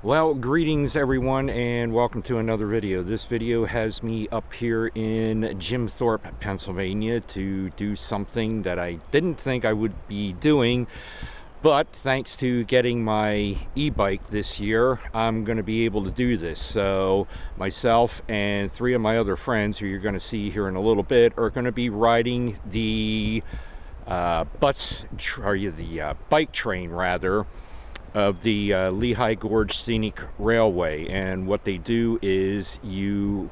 Well, greetings everyone and welcome to another video. This video has me up here in Jim Thorpe, Pennsylvania to do something that I didn't think I would be doing, but thanks to getting my e-bike this year, I'm going to be able to do this. So myself and three of my other friends, who you're going to see here in a little bit, are going to be riding the bike train rather, of the Lehigh Gorge Scenic Railway. And what they do is you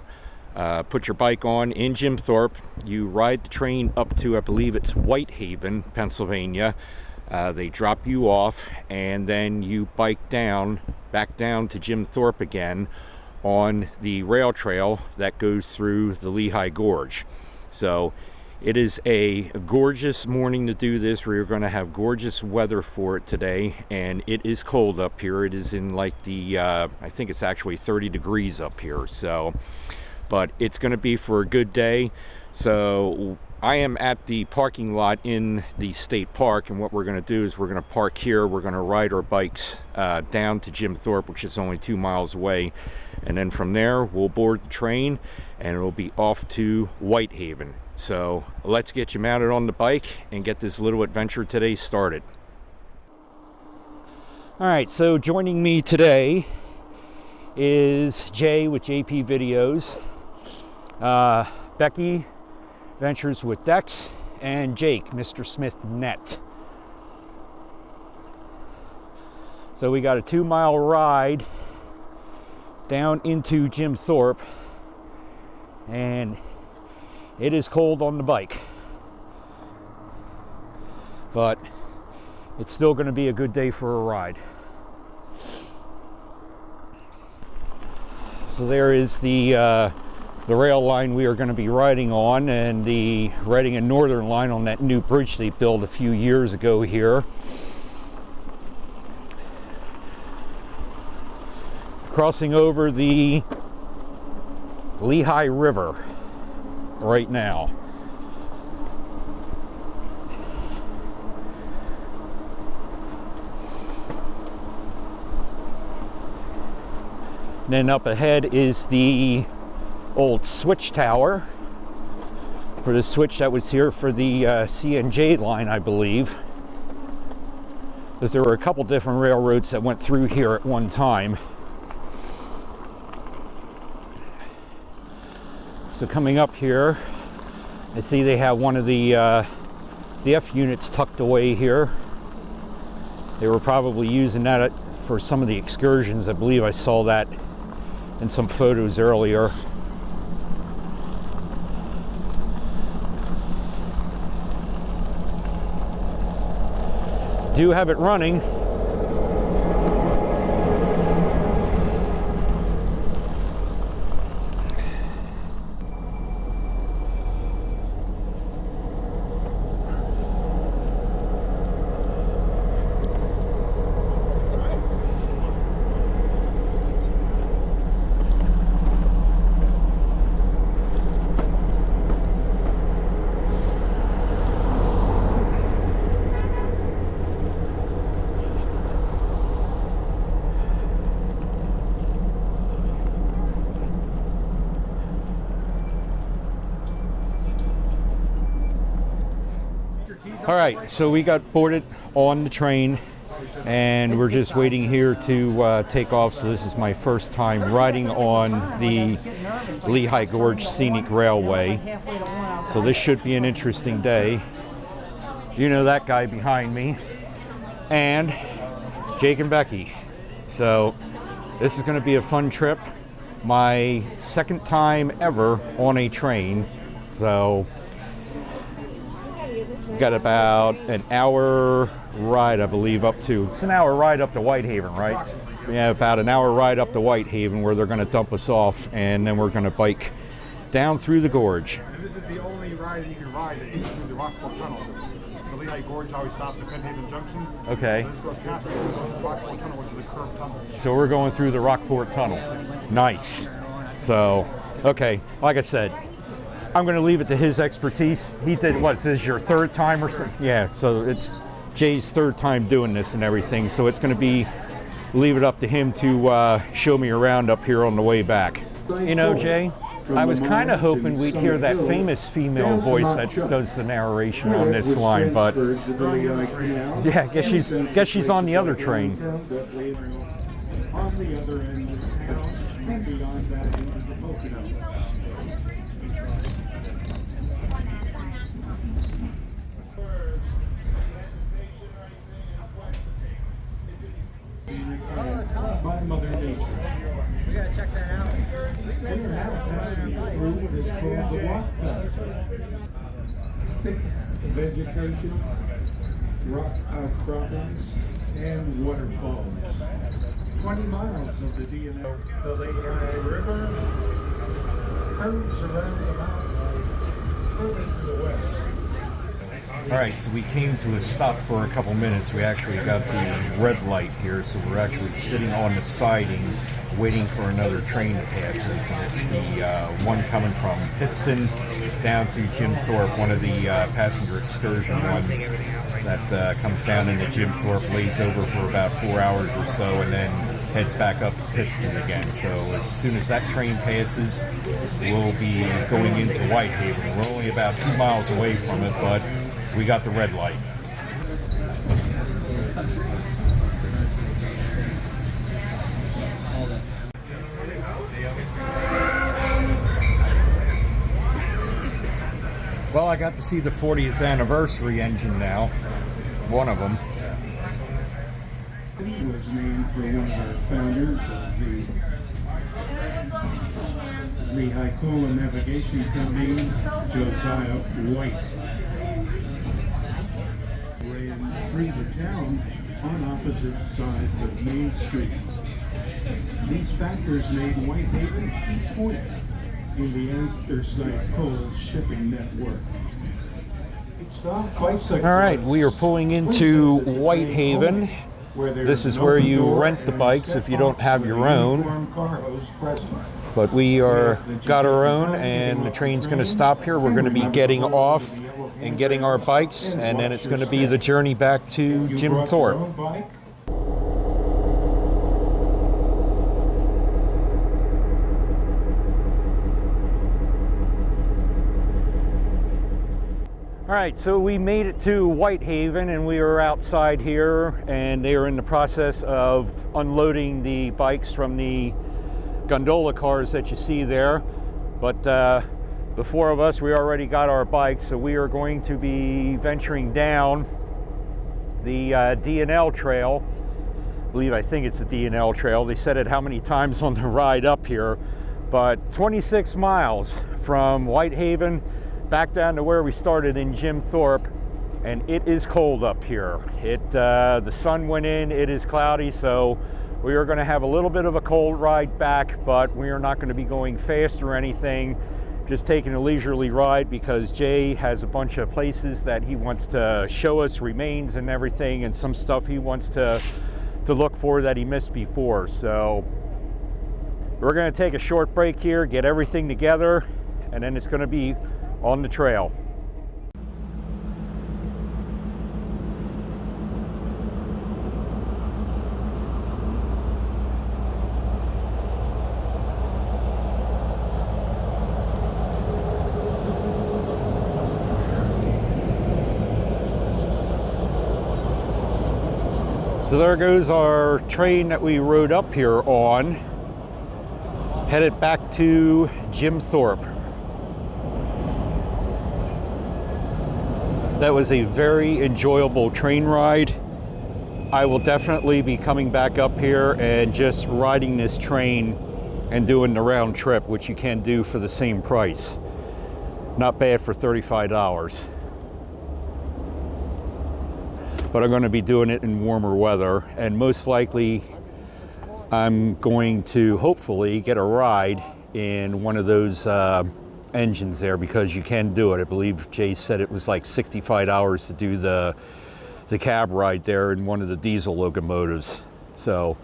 put your bike on in Jim Thorpe, you ride the train up to, I believe it's Whitehaven, Pennsylvania. They drop you off and then you bike back down to Jim Thorpe again on the rail trail that goes through the Lehigh Gorge. So it is a gorgeous morning to do this. We're going to have gorgeous weather for it today, and it is cold up here. It is in like the, I think it's actually 30 degrees up here. So, but it's going to be for a good day. So I am at the parking lot in the state park, and what we're going to do is we're going to park here. We're going to ride our bikes down to Jim Thorpe, which is only 2 miles away. And then from there, we'll board the train, and it'll be off to Whitehaven. So let's get you mounted on the bike and get this little adventure today started. All right, so joining me today is Jay with JP Videos, Becky Ventures with Dex, and Jake, Mr. Smith Net. So we got a 2-mile ride down into Jim Thorpe, and it is cold on the bike, but it's still going to be a good day for a ride. So there is the rail line we are going to be riding on, and riding a northern line on that new bridge they built a few years ago here. Crossing over the Lehigh River right now. And then up ahead is the old switch tower for the switch that was here for the C&J line, I believe, because there were a couple different railroads that went through here at one time. So coming up here, I see they have one of the F units tucked away here. They were probably using that for some of the excursions. I believe I saw that in some photos earlier. Do have it running. All right, so we got boarded on the train and we're just waiting here to take off. So this is my first time riding on the Lehigh Gorge Scenic Railway. So this should be an interesting day. You know that guy behind me, and Jake and Becky. So this is going to be a fun trip. My second time ever on a train. So got about an hour ride, I believe, it's an hour ride up to Whitehaven, right? Yeah, about an hour ride up to Whitehaven, where they're going to dump us off, and then we're going to bike down through the gorge. And this is the only ride you can ride through the Rockport Tunnel. The Lehigh Gorge always stops at Penhaven Junction. Okay. So this goes past the Rockport Tunnel, which is a curved tunnel. So we're going through the Rockport Tunnel. Nice. So, okay, like I said, I'm going to leave it to his expertise. He did, what, this is your third time or something? Yeah, so it's Jay's third time doing this and everything, so it's going to be leave it up to him to show me around up here on the way back. You know, Jay, I was kind of hoping we'd hear that famous female voice that does the narration on this line, but yeah, guess she's on the other train. On the other end of town, and beyond that into the Pocono. By Mother Nature. We gotta check that out. We are now passing through what is called the rock fauna. Thick vegetation, rock outcroppings, and waterfalls. 20 miles of the D&L. The Lehigh River curves around the mountain further to the west. All right, so we came to a stop for a couple minutes. We actually got the red light here, so we're actually sitting on the siding waiting for another train to pass us, and it's the one coming from Pittston down to Jim Thorpe, one of the passenger excursion ones that comes down into Jim Thorpe, lays over for about 4 hours or so, and then heads back up to Pittston again. So as soon as that train passes, we'll be going into Whitehaven. We're only about 2 miles away from it, but we got the red light. Well, I got to see the 40th anniversary engine now, one of them. It was named for one of our founders of the Lehigh Coal Navigation Company, Josiah White. Ran through the town on opposite sides of Main Street. These factors made Whitehaven a key point in the anthracite coal shipping network. All right, we are pulling into Whitehaven. This is where you rent the bikes if you don't have your own. But we got our own, and the train's going to stop here. We're going to be getting off and getting our bikes, and then it's going to be the journey back to Jim Thorpe. All right, so we made it to Whitehaven, and we are outside here, and they are in the process of unloading the bikes from the gondola cars that you see there. But the four of us, we already got our bikes, so we are going to be venturing down the D&L trail. I think it's the D&L trail. They said it how many times on the ride up here, but 26 miles from Whitehaven back down to where we started in Jim Thorpe, and it is cold up here. The sun went in, it is cloudy, so we are going to have a little bit of a cold ride back, but we are not going to be going fast or anything, just taking a leisurely ride because Jay has a bunch of places that he wants to show us, remains and everything, and some stuff he wants to look for that he missed before. So we're going to take a short break here, get everything together, and then it's going to be on the trail. So there goes our train that we rode up here on, headed back to Jim Thorpe. That was a very enjoyable train ride. I will definitely be coming back up here and just riding this train and doing the round trip, which you can do for the same price. Not bad for $35. But I'm going to be doing it in warmer weather, and most likely I'm going to hopefully get a ride in one of those engines there, because you can do it. I believe Jay said it was like 65 hours to do the cab ride there in one of the diesel locomotives. So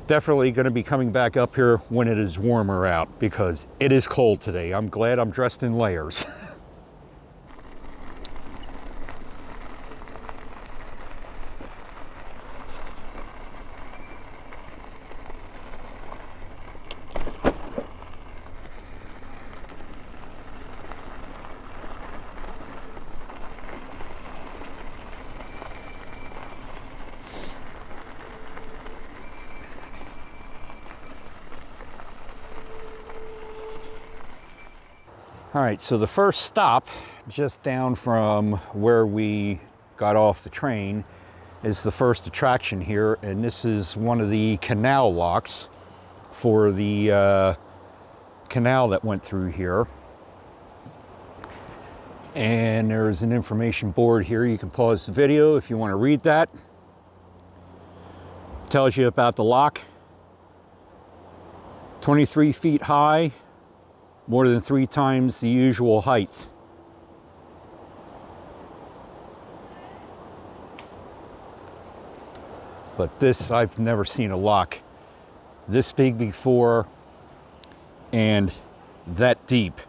definitely going to be coming back up here when it is warmer out, because it is cold today. I'm glad I'm dressed in layers. All right, so the first stop just down from where we got off the train is the first attraction here, and this is one of the canal locks for the canal that went through here. And there's an information board here. You can pause the video if you want to read that. Tells you about the lock. 23 feet high, more than 3 times the usual height. But this, I've never seen a lock this big before and that deep.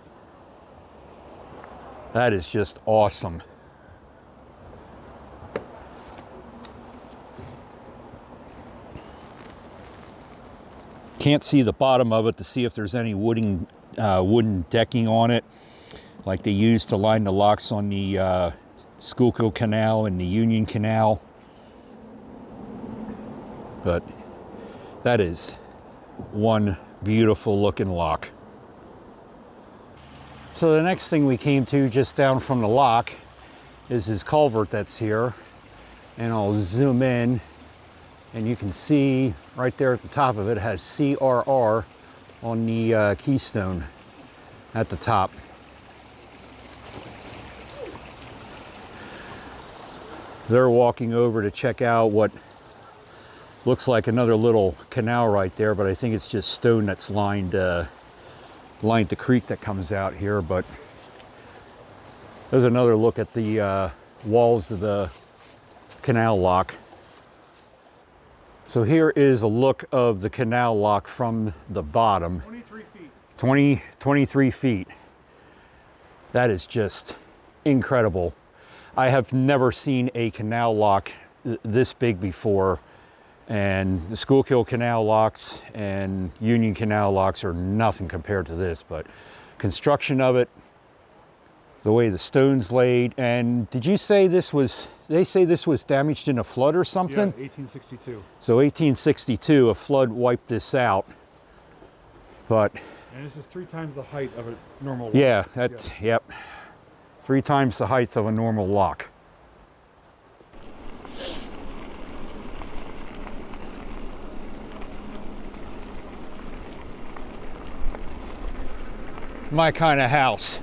That is just awesome. Can't see the bottom of it to see if there's any wooden decking on it, like they used to line the locks on the Schuylkill Canal and the Union Canal. But that is one beautiful looking lock. So the next thing we came to just down from the lock is this culvert that's here. And I'll zoom in and you can see right there at the top of it, has CRR on the keystone at the top. They're walking over to check out what looks like another little canal right there, but I think it's just stone that's lined the creek that comes out here. But there's another look at the walls of the canal lock. So here is a look of the canal lock from the bottom. 23 feet. 23 feet. That is just incredible. I have never seen a canal lock this big before. And the Schuylkill Canal locks and Union Canal locks are nothing compared to this, but construction of it, the way the stone's laid. And did you say this was, they say this was damaged in a flood or something? Yeah, 1862. So 1862, a flood wiped this out. But And this is 3 times the height of a normal lock. yeah, that's, yep. 3 times the height of a normal lock. My kind of house.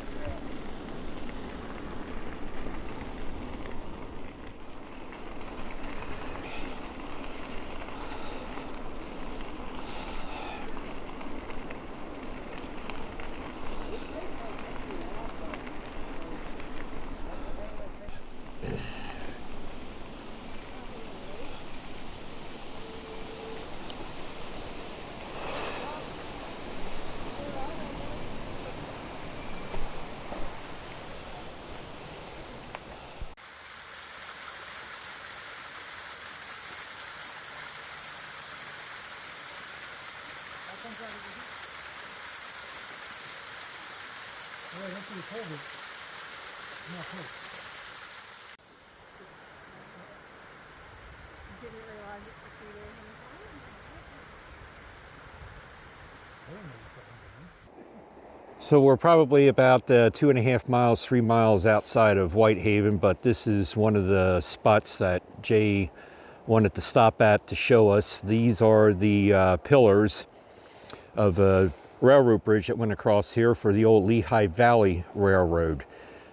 Didn't realize it for 2 days in the So we're probably about 2.5 miles, 3 miles outside of Whitehaven, but this is one of the spots that Jay wanted to stop at to show us. These are the pillars of a railroad bridge that went across here for the old Lehigh Valley Railroad.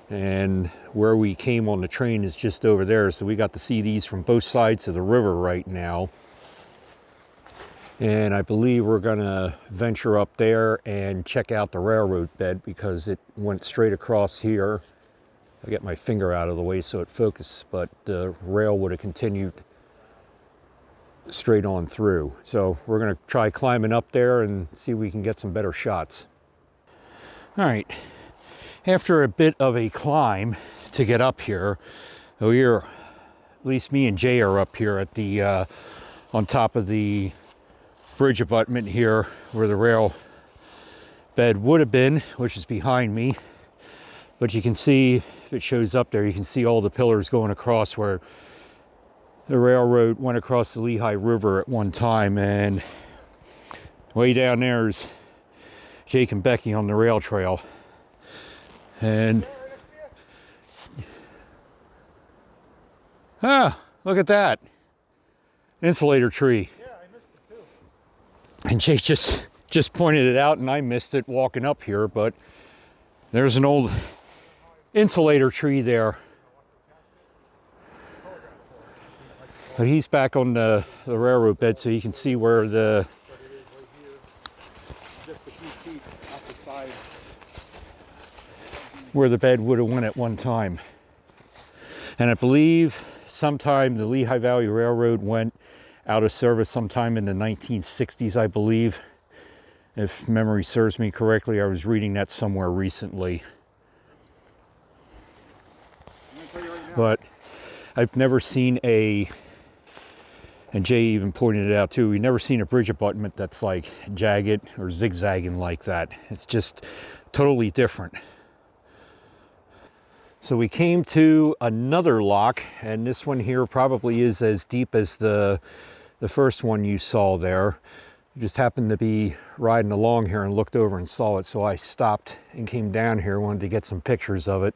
And where we came on the train is just over there, so we got to see these from both sides of the river right now. And I believe we're gonna venture up there and check out the railroad bed because it went straight across here. I'll get my finger out of the way so it focuses, but the rail would have continued straight on through. So we're gonna try climbing up there and see if we can get some better shots. All right, after a bit of a climb to get up here, we're, at least me and Jay are up here at the, on top of the bridge abutment here where the rail bed would have been, which is behind me. But you can see, if it shows up there, you can see all the pillars going across where the railroad went across the Lehigh River at one time. And way down there is Jake and Becky on the rail trail. And look at that insulator tree. Yeah, I missed it too. And Jay just pointed it out, and I missed it walking up here, but there's an old insulator tree there. But he's back on the railroad bed, so you can see where the bed would have went at one time. And I believe sometime the Lehigh Valley Railroad went out of service sometime in the 1960s, I believe. If memory serves me correctly, I was reading that somewhere recently. But I've never seen and Jay even pointed it out too, we've never seen a bridge abutment that's like jagged or zigzagging like that. It's just totally different. So we came to another lock, and this one here probably is as deep as the first one you saw there. I just happened to be riding along here and looked over and saw it, so I stopped and came down here, wanted to get some pictures of it.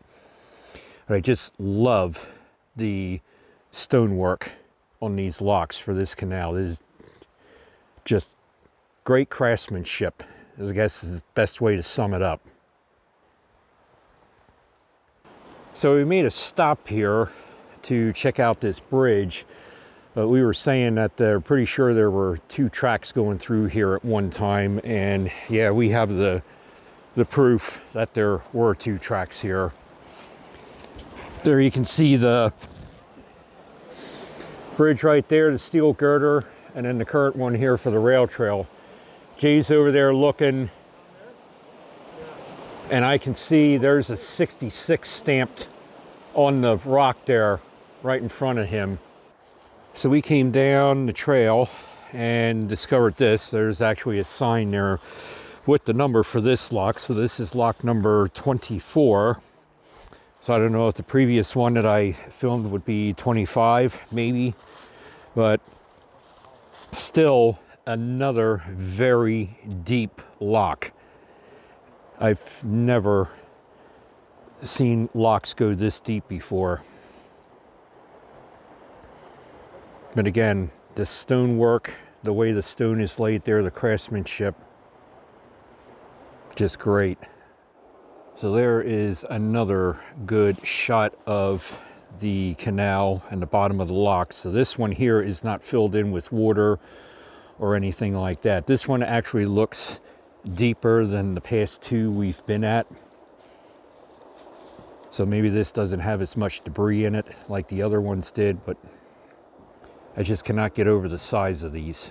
But I just love the stonework on these locks for this canal. It is just great craftsmanship, I guess is the best way to sum it up. So we made a stop here to check out this bridge, but we were saying that they're pretty sure there were 2 tracks going through here at one time, and yeah, we have the proof that there were 2 tracks here. There you can see the bridge right there, the steel girder, and then the current one here for the rail trail. Jay's over there looking, and I can see there's a 66 stamped on the rock there right in front of him. So we came down the trail and discovered this. There's actually a sign there with the number for this lock. So this is lock number 24. So I don't know if the previous one that I filmed would be 25, maybe, but still another very deep lock. I've never seen locks go this deep before. But again, the stonework, the way the stone is laid there, the craftsmanship, just great. So there is another good shot of the canal and the bottom of the lock. So this one here is not filled in with water or anything like that. This one actually looks deeper than the past 2 we've been at. So maybe this doesn't have as much debris in it like the other ones did, but I just cannot get over the size of these.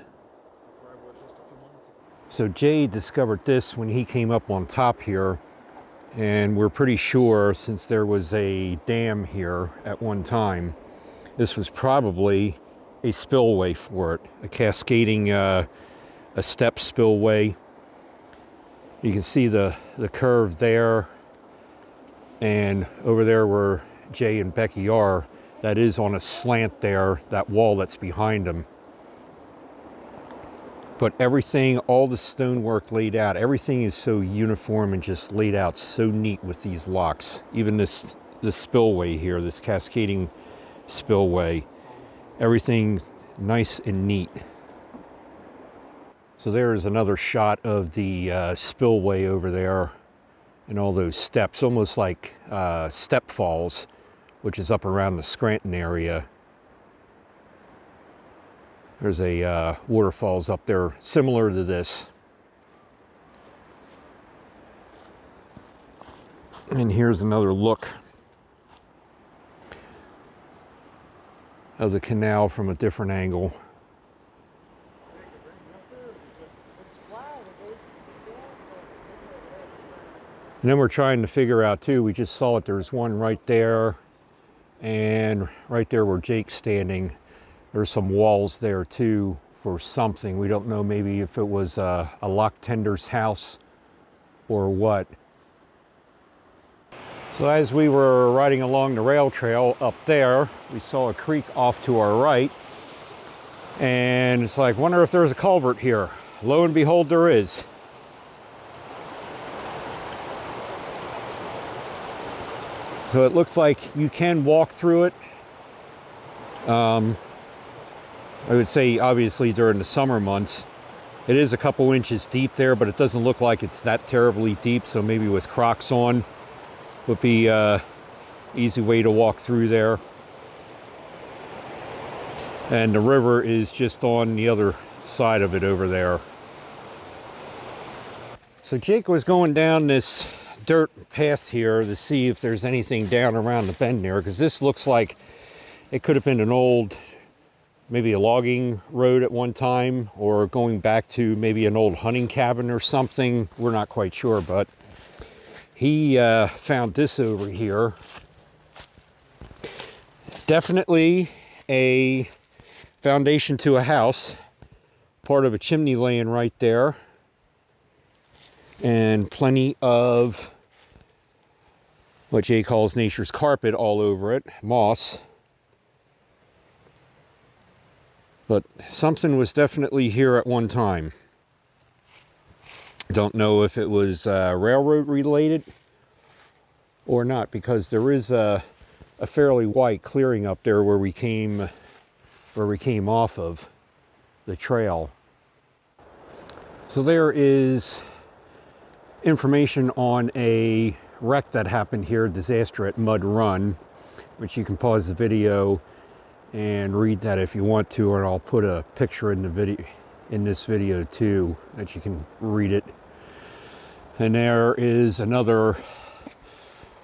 So Jay discovered this when he came up on top here, and we're pretty sure, since there was a dam here at one time, this was probably a spillway for it, a cascading a step spillway. You can see the curve there, and over there where Jay and Becky are, that is on a slant there, that wall that's behind them. But everything, all the stonework laid out, everything is so uniform and just laid out so neat with these locks. Even this spillway here, this cascading spillway, everything nice and neat. So there is another shot of the spillway over there and all those steps, almost like step falls, which is up around the Scranton area. There's a waterfalls up there similar to this. And here's another look of the canal from a different angle. And then we're trying to figure out too, we just saw it, there's one right there, and right there where Jake's standing, there's some walls there too for something. We don't know, maybe if it was a lock tender's house or what. So as we were riding along the rail trail up there, we saw a creek off to our right, and it's like, wonder if there's a culvert here. Lo and behold, there is. So it looks like you can walk through it. I would say obviously during the summer months. It is a couple inches deep there, but it doesn't look like it's that terribly deep, so maybe with Crocs on would be an easy way to walk through there. And the river is just on the other side of it over there. So Jake was going down this dirt path here to see if there's anything down around the bend there, because this looks like it could have been an old, maybe a logging road at one time, or going back to maybe an old hunting cabin or something. We're not quite sure, but he found this over here. Definitely a foundation to a house, part of a chimney laying right there, and plenty of what Jay calls nature's carpet all over it, moss. But something was definitely here at one time. Don't know if it was railroad related or not, because there is a fairly wide clearing up there where we came off of the trail. So there is information on a wreck that happened here, disaster at Mud Run, which you can pause the video and read that if you want to, or I'll put a picture in the video, in this video too, that you can read it. And there is another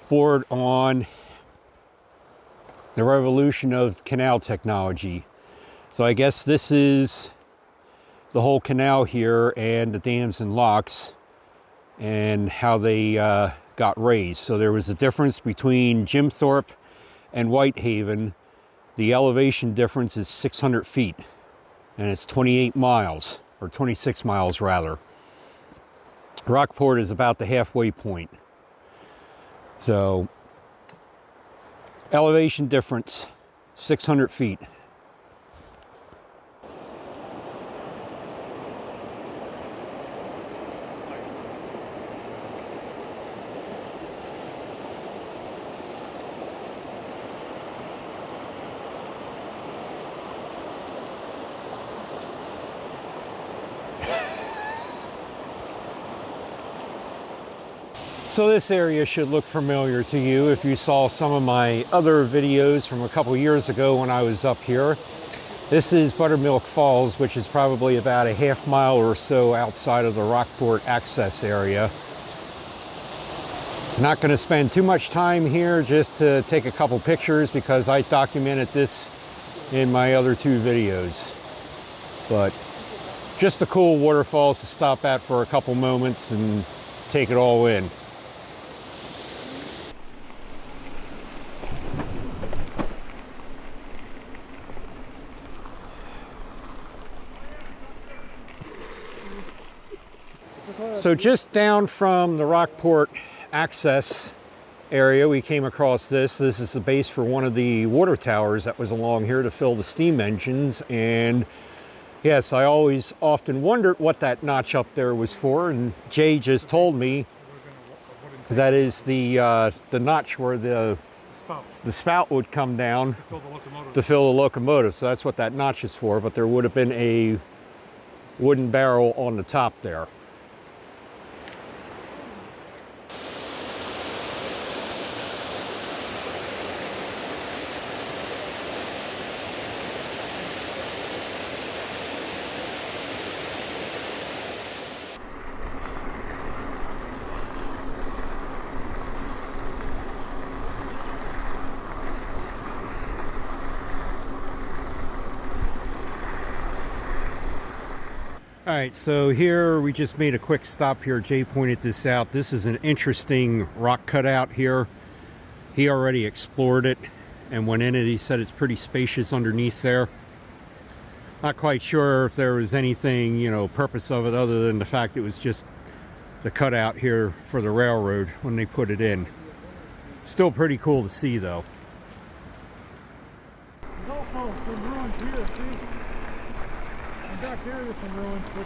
board on the revolution of canal technology. So I guess this is the whole canal here and the dams and locks and how they got raised. So there was a difference between Jim Thorpe and Whitehaven. The elevation difference is 600 feet, and it's 28 miles, or 26 miles rather. Rockport is about the halfway point. So, elevation difference, 600 feet. So this area should look familiar to you if you saw some of my other videos from a couple years ago when I was up here. This is Buttermilk Falls, which is probably about a half mile or so outside of the Rockport access area. Not going to spend too much time here, just to take a couple pictures because I documented this in my other two videos. But just a cool waterfalls to stop at for a couple moments and take it all in. So just down from the Rockport access area, we came across this. This is the base for one of the water towers that was along here to fill the steam engines. And yes, I always often wondered what that notch up there was for. And Jay just told me that is the notch where the spout would come down to fill the locomotive. So that's what that notch is for. But there would have been a wooden barrel on the top there. All right, so here we just made a quick stop here. Jay pointed this out. This is an interesting rock cutout here. He already explored it and went in it. He said it's pretty spacious underneath there. Not quite sure if there was anything, purpose of it other than the fact it was just the cutout here for the railroad when they put it in. Still pretty cool to see though. There's also some ruins here, see? And back there there's some ruins, but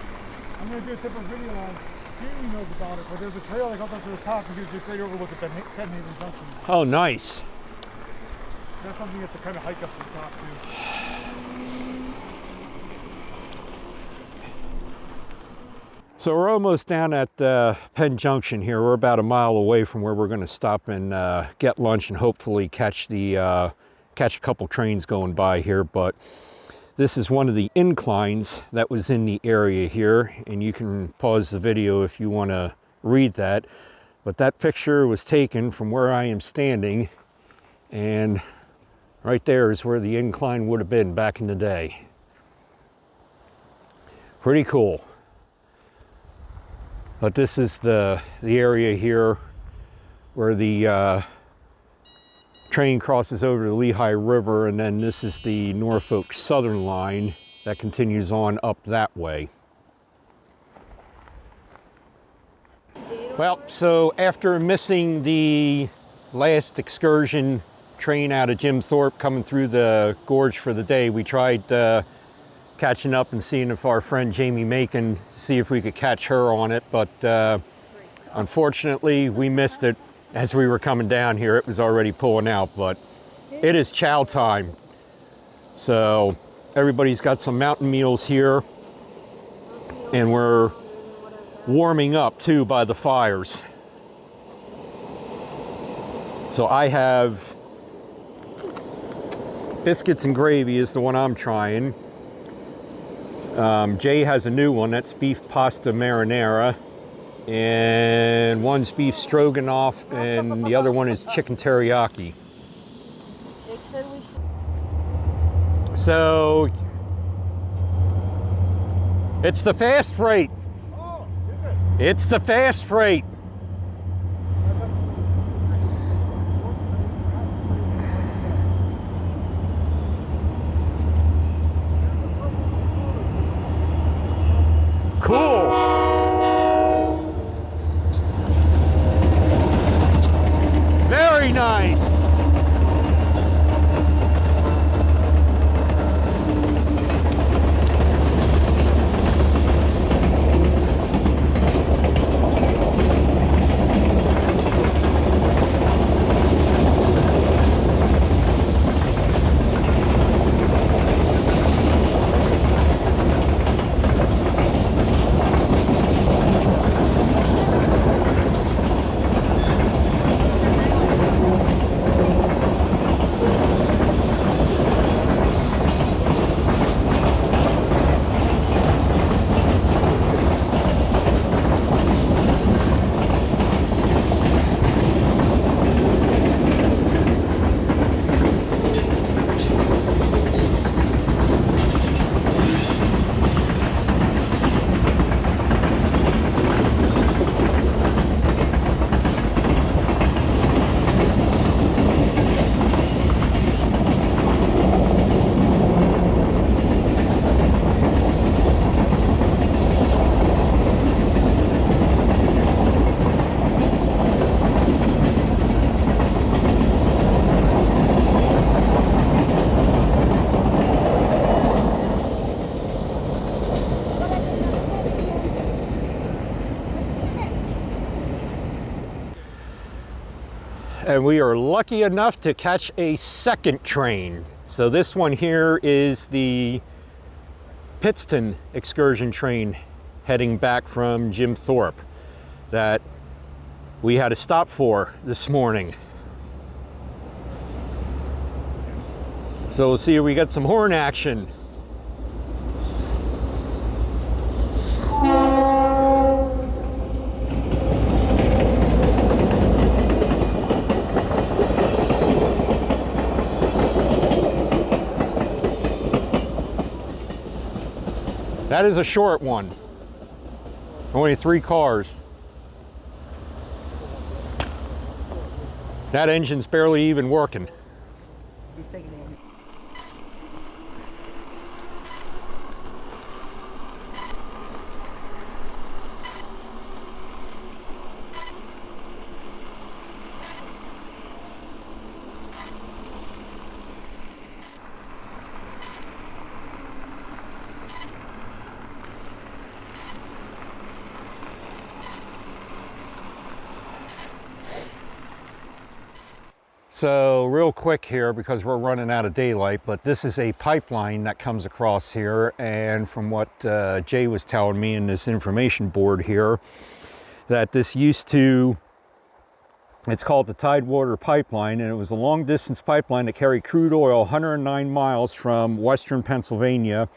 I'm going to do a separate video on Jamie knows about it, but there's a trail that goes up to the top and gives you a great overlook at Penhaven Junction. Oh, nice. That's something you have to kind of hike up to the top too. So we're almost down at Penn Junction here. We're about a mile away from where we're going to stop and get lunch and hopefully catch a couple trains going by here. But this is one of the inclines that was in the area here, and you can pause the video if you want to read that. But that picture was taken from where I am standing, and right there is where the incline would have been back in the day. Pretty cool. But this is the area here where the train crosses over the Lehigh River, and then this is the Norfolk Southern line that continues on up that way. Well, so after missing the last excursion train out of Jim Thorpe coming through the gorge for the day, we tried catching up and seeing if our friend Jamie Macon, see if we could catch her on it, but unfortunately we missed it as we were coming down here. It was already pulling out, but it is chow time. So everybody's got some mountain meals here, and we're warming up too by the fires. So I have biscuits and gravy is the one I'm trying. Jay has a new one, that's beef pasta marinara, and one's beef stroganoff, and the other one is chicken teriyaki. So it's the fast freight. Oh, is it? It's the fast freight. Cool. Very nice. And we are lucky enough to catch a second train. So this one here is the Pittston excursion train heading back from Jim Thorpe that we had a stop for this morning. So we'll see if we get some horn action. That is a short one. Only 3 cars. That engine's barely even working. He's taking it. So real quick here, because we're running out of daylight, but this is a pipeline that comes across here, and from what Jay was telling me in this information board here, that this used to, it's called the Tidewater Pipeline, and it was a long distance pipeline that carried crude oil 109 miles from western Pennsylvania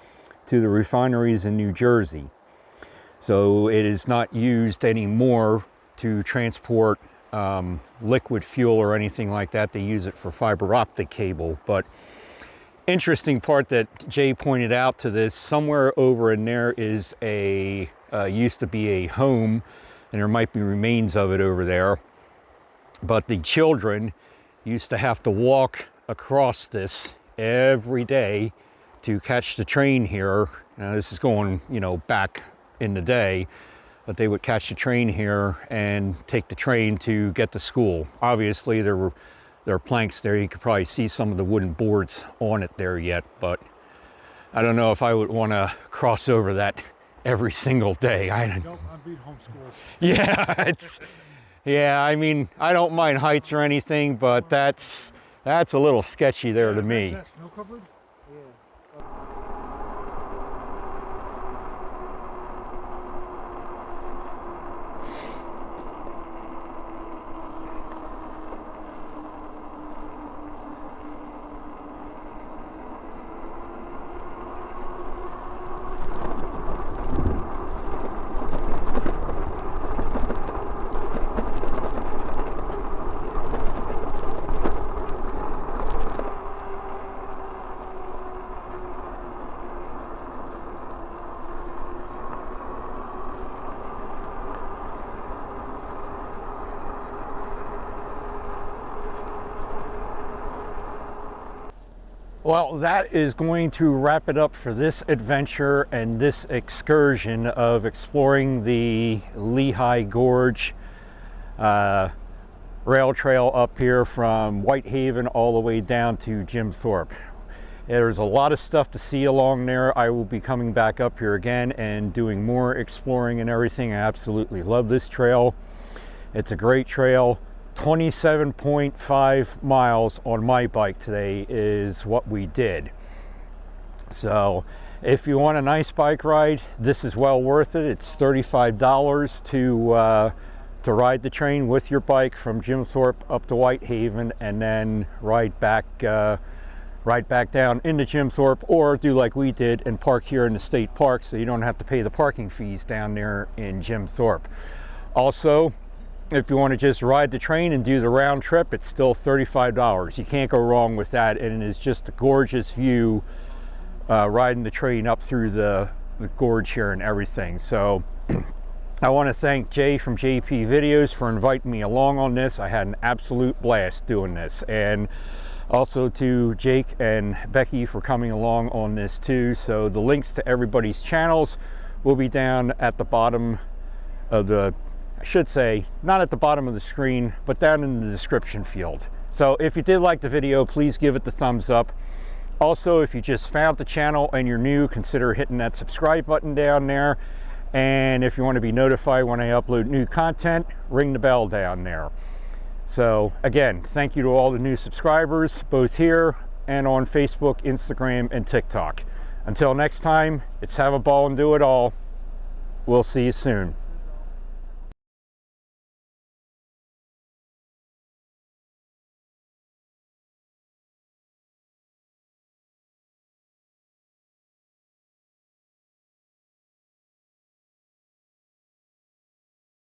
to the refineries in New Jersey. So it is not used anymore to transport liquid fuel or anything like that. They use it for fiber optic cable. But interesting part that Jay pointed out to this, somewhere over in there is a used to be a home, and there might be remains of it over there, but the children used to have to walk across this every day to catch the train here. Now this is going, you know, back in the day, but they would catch the train here and take the train to get to school. Obviously there are planks there. You could probably see some of the wooden boards on it there yet, but I don't know if I would want to cross over that every single day. I'm being homeschooled. Yeah, yeah, I mean, I don't mind heights or anything, but that's a little sketchy there to me. Is that snow covered? Well, that is going to wrap it up for this adventure and this excursion of exploring the Lehigh Gorge rail trail up here from Whitehaven all the way down to Jim Thorpe. There's a lot of stuff to see along there. I will be coming back up here again and doing more exploring and everything. I absolutely love this trail. It's a great trail. 27.5 miles on my bike today is what we did. So if you want a nice bike ride, this is well worth it. It's $35 to ride the train with your bike from Jim Thorpe up to Whitehaven, and then ride back down into Jim Thorpe, or do like we did and park here in the state park, so you don't have to pay the parking fees down there in Jim Thorpe. Also, if you want to just ride the train and do the round trip, it's still $35. You can't go wrong with that, and it is just a gorgeous view riding the train up through the gorge here and everything. So I want to thank Jay from JP Videos for inviting me along on this. I had an absolute blast doing this, and also to Jake and Becky for coming along on this too. So the links to everybody's channels will be down at the bottom of the, I should say, not at the bottom of the screen, but down in the description field. So if you did like the video, please give it the thumbs up. Also, if you just found the channel and you're new, consider hitting that subscribe button down there. And if you want to be notified when I upload new content, ring the bell down there. So again, thank you to all the new subscribers, both here and on Facebook, Instagram, and TikTok. Until next time, it's have a ball and do it all. We'll see you soon.